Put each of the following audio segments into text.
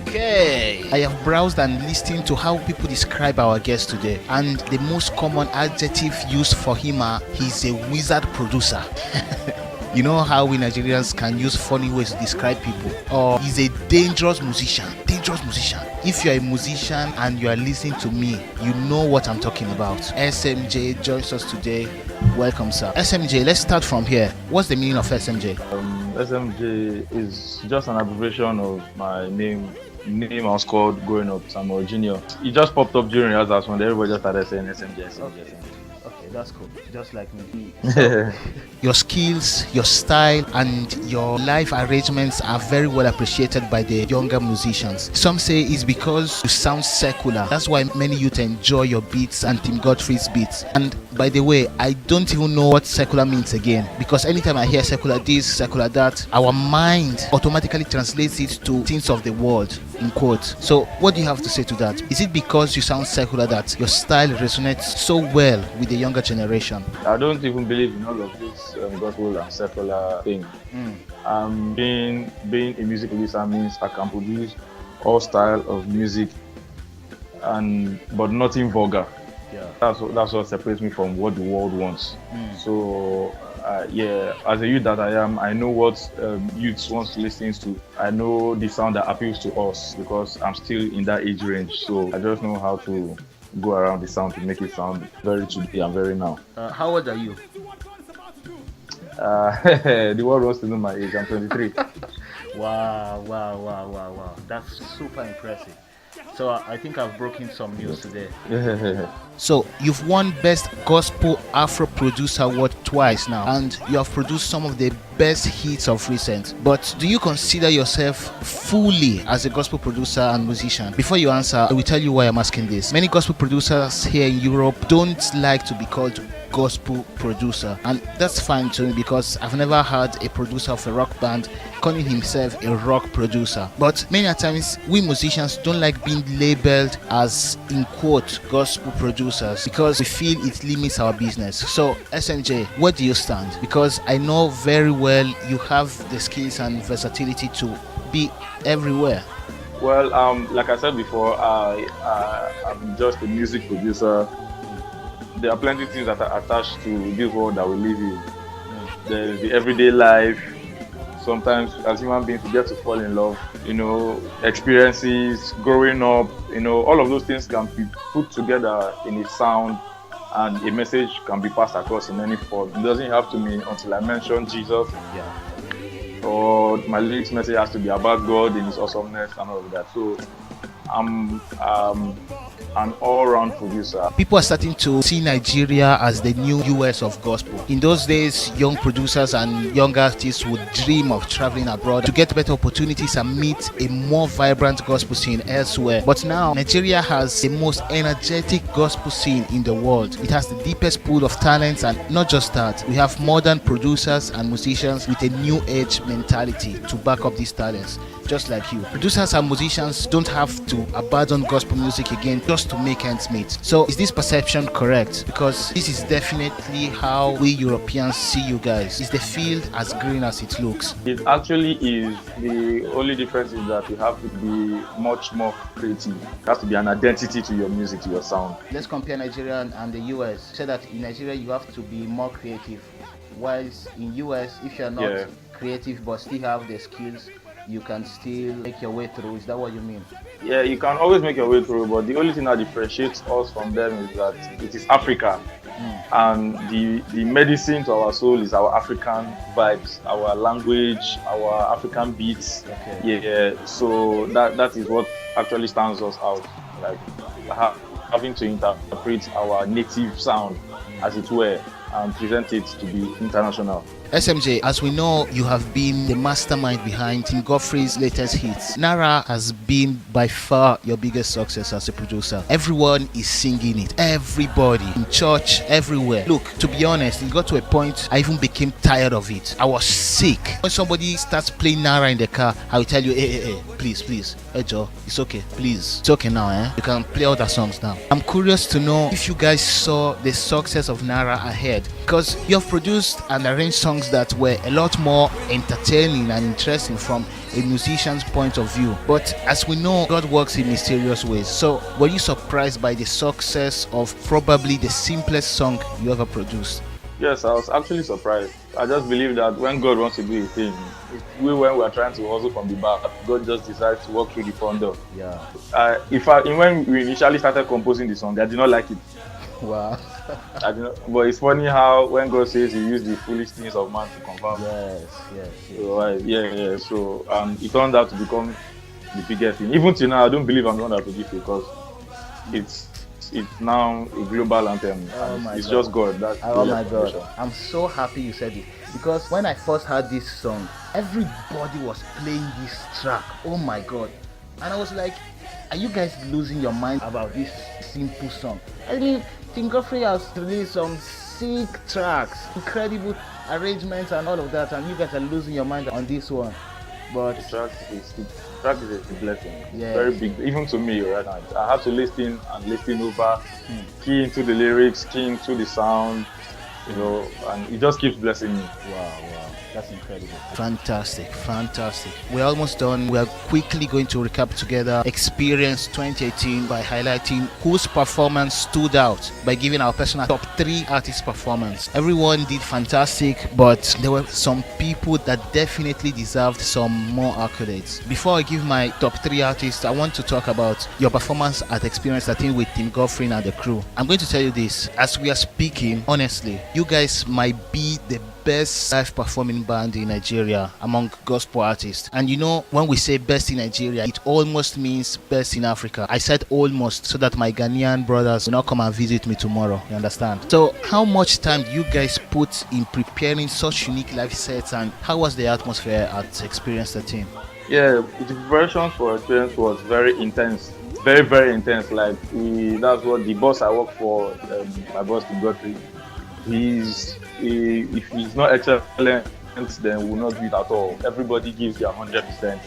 Okay. I have browsed and listened to how people describe our guest today, and the most common adjective used for him are he's a wizard producer. You know how we Nigerians can use funny ways to describe people. Or he's a dangerous musician. Dangerous musician. If you're a musician and you are listening to me, you know what I'm talking about. SMJ joins us today. Welcome, sir. SMJ, let's start from here. What's the meaning of SMJ? SMJ is just an abbreviation of my name I was called growing up, Samuel Junior. It just popped up during rehearsals when everybody just started saying SMJ. Okay, that's cool. Just like me. So, your skills, your style, and your live arrangements are very well appreciated by the younger musicians. Some say it's because you sound secular. That's why many youth enjoy your beats and Tim Godfrey's beats. And by the way, I don't even know what secular means again, because anytime I hear secular this, secular that, our mind automatically translates it to things of the world, in quotes. So what do you have to say to that? Is it because you sound secular that your style resonates so well with the younger generation? I don't even believe in all of this gospel and secular thing. Being a music producer means I can produce all style of music, but nothing vulgar. Yeah. That's what separates me from what the world wants. So as a youth that I am, I know what youths wants to listen to. I know the sound that appeals to us because I'm still in that age range. So I just know how to go around the sound to make it sound very today and very now. How old are you? The world wants to know my age. I'm 23. Wow. That's super impressive. So I think I've broken some news today. So you've won Best Gospel Afro Producer Award twice now, and you have produced some of the best hits of recent. But do you consider yourself fully as a gospel producer and musician? Before you answer, I will tell you why I'm asking this. Many gospel producers here in Europe don't like to be called gospel producer, and that's fine to me because I've never heard a producer of a rock band calling himself a rock producer. But many times we musicians don't like being labeled as, in quote, gospel producers because we feel it limits our business. So SMJ, where do you stand? Because I know very well you have the skills and versatility to be everywhere. Well, like I said before, I'm just a music producer. There are plenty of things that are attached to this world that we live in. There's the everyday life. Sometimes as human beings we get to fall in love, experiences, growing up, all of those things can be put together in a sound, and a message can be passed across in any form. It doesn't have to mean until I mention Jesus. Or my lyrics message has to be about God and his awesomeness and all of that. So I'm an all-round producer. People are starting to see Nigeria as the new US of gospel. In those days, young producers and young artists would dream of traveling abroad to get better opportunities and meet a more vibrant gospel scene elsewhere. But now, Nigeria has the most energetic gospel scene in the world. It has the deepest pool of talents, and not just that, we have modern producers and musicians with a new age mentality to back up these talents, just like you. Producers and musicians don't have to abandon gospel music again just to make ends meet. So is this perception correct? Because this is definitely how we Europeans see you guys. Is the field as green as it looks? It actually is. The only difference is that you have to be much more creative. There has to be an identity to your music, to your sound. Let's compare Nigeria and the US. Say that in Nigeria you have to be more creative, whilst in US if you're not creative but still have the skills, you can still make your way through. Is that what you mean? Yeah, you can always make your way through, but the only thing that differentiates us from them is that it is Africa. And the medicine to our soul is our African vibes, our language, our African beats. So that is what actually stands us out, like having to interpret our native sound, as it were, and present it to be international. SMJ, as we know, you have been the mastermind behind Tim Godfrey's latest hits. Nara has been by far your biggest success as a producer. Everyone is singing it. Everybody. In church, everywhere. Look, to be honest, it got to a point I even became tired of it. I was sick. When somebody starts playing Nara in the car, I will tell you, hey, please. Hey Joe, it's okay. Please. It's okay now, eh? You can play other songs now. I'm curious to know if you guys saw the success of Nara ahead. because you have produced and arranged songs that were a lot more entertaining and interesting from a musician's point of view. But as we know, God works in mysterious ways. So were you surprised by the success of probably the simplest song you ever produced? Yes, I was actually surprised. I just believe that when God wants to do a thing, when we are trying to hustle from the back, God just decides to walk through the front door. Yeah. When we initially started composing the song, I did not like it. Wow. I did not, but it's funny how when God says He used the foolish things of man to confound. Yes. So, yeah. So it turned out to become the biggest thing. Even till now, I don't believe I'm the one that produced it because it's now a global anthem. It's just God. Oh my God. I'm so happy you said it, because when I first heard this song, everybody was playing this track. Oh my God. And I was like, are you guys losing your mind about this simple song? I mean, Tim Godfrey has released some sick tracks, incredible arrangements and all of that, and you guys are losing your mind on this one. But the track is a blessing. Yes. Very big. Even to me right now, I have to listen over, key into the lyrics, key into the sound, and it just keeps blessing me. Wow. That's incredible. Fantastic. We're almost done. We are quickly going to recap together Experience 2018 by highlighting whose performance stood out by giving our personal top 3 artist performance. Everyone did fantastic, but there were some people that definitely deserved some more accolades. Before I give my top 3 artists, I want to talk about your performance at Experience 13 with Tim Godfrey and the crew. I'm going to tell you this, as we are speaking, honestly, you guys might be the best live performing band in Nigeria among gospel artists. And when we say best in Nigeria, it almost means best in Africa. I said almost so that my Ghanaian brothers will not come and visit me tomorrow. You understand? So how much time do you guys put in preparing such unique live sets, and how was the atmosphere at Experience 13? Yeah, the preparation for Experience was very intense. Very, very intense. Like that's what the boss I work for, my boss Tim Godfrey, if he's not excellent, then we'll not do it at all. Everybody gives their 100%.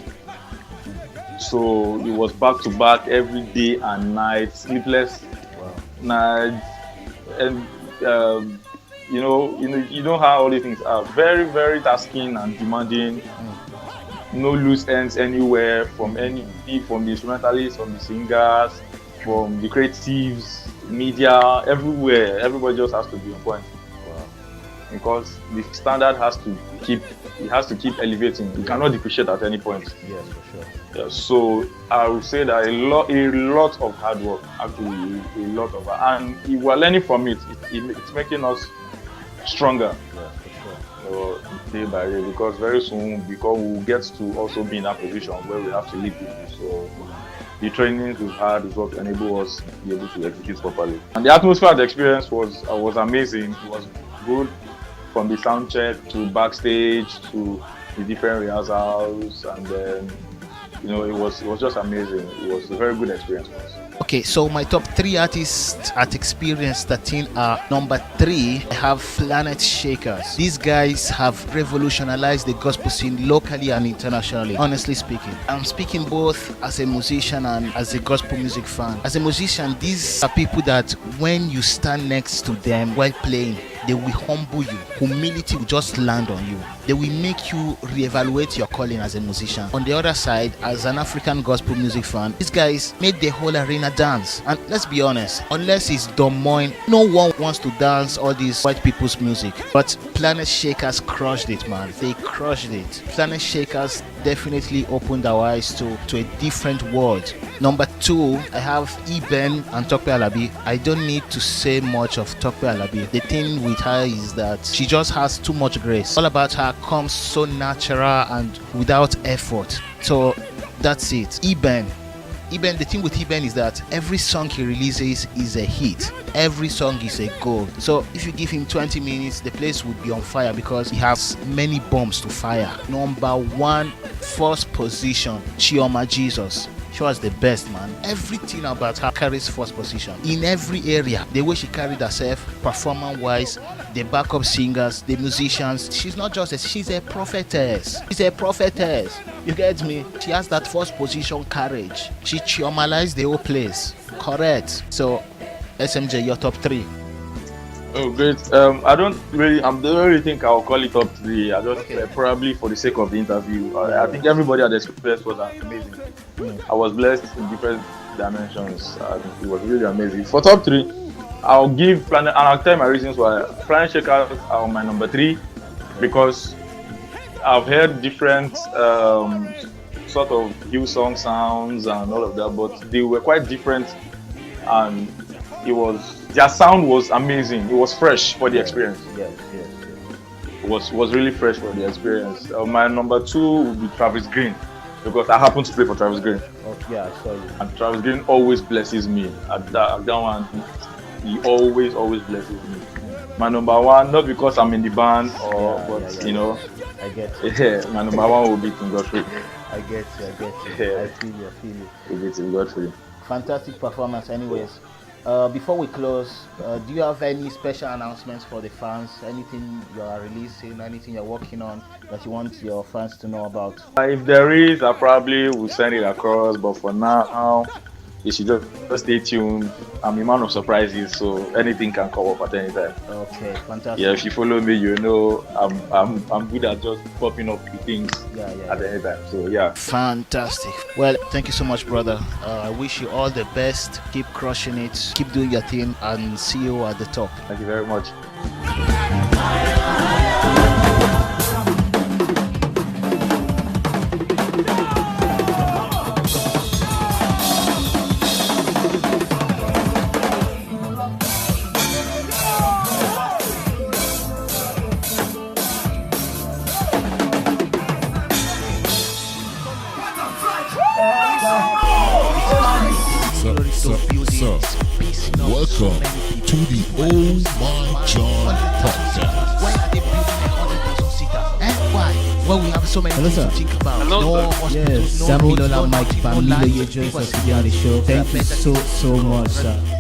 So it was back to back every day and night, sleepless nights, and you know how all these things are. Very, very tasking and demanding. No loose ends anywhere from the instrumentalists, from the singers, from the creatives, media, everywhere. Everybody just has to be on point. Because the standard has to keep elevating. You cannot depreciate at any point. Yes, for sure. Yeah, so I would say that a lot of hard work, actually, and we're learning from it. It's making us stronger. Yeah, for sure. Day by day, because very soon, we'll get to also be in that position where we have to lead people. So the trainings we've had is what enable us to be able to execute properly. And the atmosphere of the Experience was amazing. It was good. From the sound check to backstage to the different rehearsals, and then it was just amazing. It was a very good experience for us. Okay, so my top 3 artists at Experience 13 are: number 3, I have Planet Shakers. These guys have revolutionized the gospel scene locally and internationally. Honestly speaking, I'm speaking both as a musician and as a gospel music fan. As a musician, these are people that when you stand next to them while playing, they will humble you. Humility will just land on you. They will make you reevaluate your calling as a musician. On the other side, as an African gospel music fan, these guys made the whole arena dance. And let's be honest, unless it's Don Moen, no one wants to dance all these white people's music. But Planet Shakers crushed it, man. They crushed it. Planet Shakers definitely opened our eyes to a different world. Number 2, I have Eben and Tope Alabi. I don't need to say much of Tope Alabi. The thing with her is that she just has too much grace. All about her comes so natural and without effort. So that's it. Eben, the thing with Eben is that every song he releases is a hit. Every song is a goal. So if you give him 20 minutes, the place would be on fire because he has many bombs to fire. Number 1, first position, Chioma Jesus. She was the best, man. Everything about her carries first position in every area. The way she carried herself, performance-wise, the backup singers, the musicians. She's not just she's a prophetess. She's a prophetess. You get me? She has that first position courage. She chiomalized the whole place. Correct. So, SMJ, your top 3. Oh, great. I don't really think I'll call it top three. I just probably for the sake of the interview. I think everybody had expressed was amazing. I was blessed in different dimensions. It was really amazing. For top three, I'll give Planet, and I'll tell my reasons why. Planet Shakers are my number three because I've heard different sort of Giveson sounds and all of that, but they were quite different, and their sound was amazing. It was fresh for the experience. Yes. It was really fresh for the experience. My number two would be Travis Green because I happen to play for Travis Green. Oh, yeah, I saw you. And Travis Green always blesses me. At that one, he always blesses me. My number one, not because I'm in the band you know. I get you. Yeah, my number one will be King Godfrey. I get you. Yeah. I feel you. Will be King Godfrey. Fantastic performance, anyways. Before we close, do you have any special announcements for the fans? Anything you are releasing, anything you're working on that you want your fans to know about? If there is, I probably will send it across, but for now, you should just stay tuned. I'm a man of surprises, so anything can come up at any time. Okay, fantastic. Yeah, if you follow me, you know I'm good at just popping up with things at any time. So yeah. Fantastic. Well, thank you so much, brother. I wish you all the best. Keep crushing it. Keep doing your thing, and see you at the top. Thank you very much. Welcome to the Oh My John podcast. Why are they building 100,000 seaters? And why? Well, we have so many things to think about. No hospitals, no roads, no Mike nothing, no Family, lights, you joined people us today on the show. Thank you so much, sir.